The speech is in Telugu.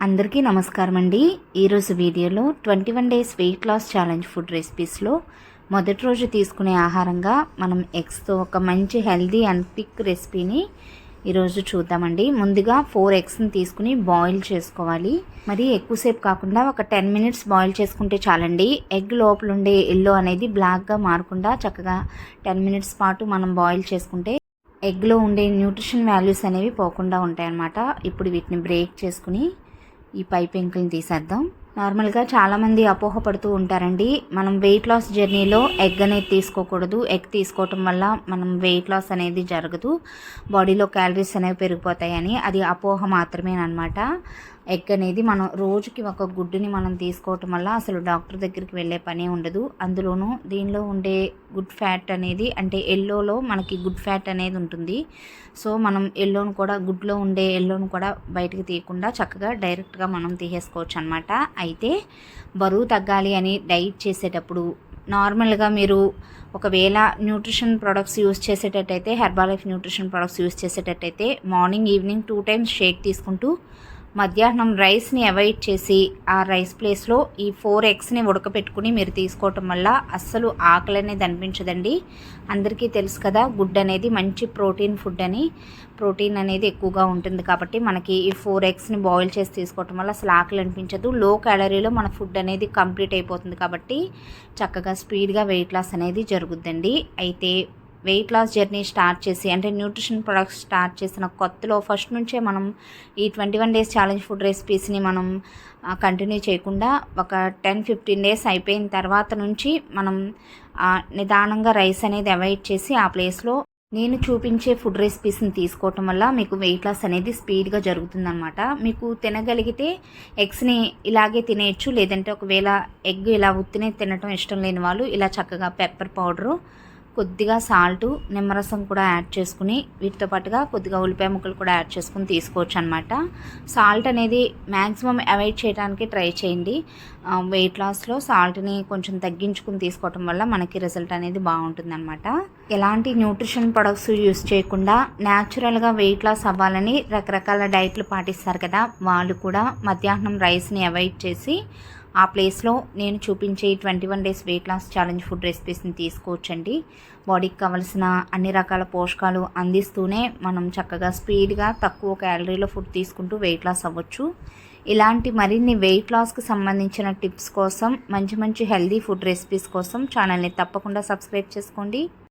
అందరికీ నమస్కారం అండి. ఈరోజు వీడియోలో 21 days weight loss challenge food రెసిపీస్లో మొదటి రోజు తీసుకునే ఆహారంగా మనం ఎగ్స్తో ఒక మంచి హెల్దీ అండ్ క్విక్ రెసిపీని ఈరోజు చూద్దామండి. ముందుగా 4 ఎగ్స్ని తీసుకుని బాయిల్ చేసుకోవాలి. మరి ఎక్కువసేపు కాకుండా ఒక 10 మినిట్స్ బాయిల్ చేసుకుంటే చాలండి. ఎగ్ లోపల ఉండే ఎల్లో అనేది బ్లాక్గా మారకుండా చక్కగా 10 మినిట్స్ పాటు మనం బాయిల్ చేసుకుంటే ఎగ్లో ఉండే న్యూట్రిషన్ వాల్యూస్ అనేవి పోకుండా ఉంటాయన్నమాట. ఇప్పుడు వీటిని బ్రేక్ చేసుకుని ఈ పై పెంకుల్ని తీసేద్దాం. నార్మల్గా చాలామంది అపోహపడుతూ ఉంటారండి, మనం వెయిట్ లాస్ జర్నీలో ఎగ్ అనేది తీసుకోకూడదు, ఎగ్ తీసుకోవటం వల్ల మనం వెయిట్ లాస్ అనేది జరగదు, బాడీలో క్యాలరీస్ అనేవి పెరిగిపోతాయని. అది అపోహ మాత్రమేనమాట. ఎగ్ అనేది మనం రోజుకి ఒక గుడ్డుని మనం తీసుకోవటం వల్ల అసలు డాక్టర్ దగ్గరికి వెళ్ళే పనే ఉండదు. అందులోనూ దీనిలో ఉండే గుడ్ ఫ్యాట్ అనేది, అంటే ఎల్లోలో మనకి గుడ్ ఫ్యాట్ అనేది ఉంటుంది. సో మనం ఎల్లోను కూడా, గుడ్లో ఉండే ఎల్లోను కూడా బయటకు తీయకుండా చక్కగా డైరెక్ట్గా మనం తీసేసుకోవచ్చు అనమాట. అయితే బరువు తగ్గాలి అని డైట్ చేసేటప్పుడు నార్మల్గా మీరు ఒకవేళ న్యూట్రిషన్ ప్రొడక్ట్స్ యూస్ చేసేటట్టయితే, హెర్బాలైఫ్ న్యూట్రిషన్ ప్రొడక్ట్స్ యూస్ చేసేటట్టయితే మార్నింగ్ ఈవినింగ్ 2 టైమ్స్ షేక్ తీసుకుంటూ మధ్యాహ్నం రైస్ని అవాయిడ్ చేసి ఆ రైస్ ప్లేస్లో ఈ 4 ఎగ్స్ని ఉడకపెట్టుకుని మీరు తీసుకోవటం వల్ల అస్సలు ఆకలి అనేది అనిపించదండి. అందరికీ తెలుసు కదా, గుడ్ అనేది మంచి ప్రోటీన్ ఫుడ్ అని. ప్రోటీన్ అనేది ఎక్కువగా ఉంటుంది కాబట్టి మనకి ఈ 4 ఎగ్స్ని బాయిల్ చేసి తీసుకోవటం వల్ల అసలు ఆకలి అనిపించదు. లో క్యాలరీలో మన ఫుడ్ అనేది కంప్లీట్ అయిపోతుంది కాబట్టి చక్కగా స్పీడ్గా వెయిట్ లాస్ అనేది జరుగుద్దండి. అయితే వెయిట్ లాస్ జర్నీ స్టార్ట్ చేసి, అంటే న్యూట్రిషన్ ప్రొడక్ట్స్ స్టార్ట్ చేసిన కొత్తలో ఫస్ట్ నుంచే మనం ఈ 21 డేస్ ఛాలెంజ్ ఫుడ్ రెసిపీస్ని మనం కంటిన్యూ చేయకుండా ఒక 10-15 డేస్ అయిపోయిన తర్వాత నుంచి మనం నిదానంగా రైస్ అనేది అవాయిడ్ చేసి ఆ ప్లేస్లో నేను చూపించే ఫుడ్ రెసిపీస్ని తీసుకోవటం వల్ల మీకు వెయిట్ లాస్ అనేది స్పీడ్గా జరుగుతుందన్నమాట. మీకు తినగలిగితే ఎగ్స్ని ఇలాగే తినేయచ్చు. లేదంటే ఒకవేళ ఎగ్ ఇలా ఉత్తినే తినటం ఇష్టం లేని వాళ్ళు ఇలా చక్కగా పెప్పర్ పౌడరు, కొద్దిగా సాల్టు, నిమ్మరసం కూడా యాడ్ చేసుకుని, వీటితో పాటుగా కొద్దిగా ఉల్లిపాయ ముక్కలు కూడా యాడ్ చేసుకుని తీసుకోవచ్చు అనమాట. సాల్ట్ అనేది మ్యాక్సిమం అవాయిడ్ చేయడానికి ట్రై చేయండి. వెయిట్ లాస్లో సాల్ట్ని కొంచెం తగ్గించుకుని తీసుకోవటం వల్ల మనకి రిజల్ట్ అనేది బాగుంటుందన్నమాట. ఎలాంటి న్యూట్రిషన్ ప్రొడక్ట్స్ యూస్ చేయకుండా న్యాచురల్గా వెయిట్ లాస్ అవ్వాలని రకరకాల డైట్లు పాటిస్తారు కదా, వాళ్ళు కూడా మధ్యాహ్నం రైస్ని అవాయిడ్ చేసి ఆ ప్లేస్లో నేను చూపించే 21 days weight loss challenge food రెసిపీస్ని తీసుకోవచ్చండి. బాడీకి కావాల్సిన అన్ని రకాల పోషకాలు అందిస్తూనే మనం చక్కగా స్పీడ్గా తక్కువ క్యాలరీలో ఫుడ్ తీసుకుంటూ వెయిట్ లాస్ అవ్వచ్చు. ఇలాంటి మరిన్ని వెయిట్ లాస్కి సంబంధించిన టిప్స్ కోసం, మంచి మంచి హెల్దీ ఫుడ్ రెసిపీస్ కోసం ఛానల్ని తప్పకుండా సబ్స్క్రైబ్ చేసుకోండి.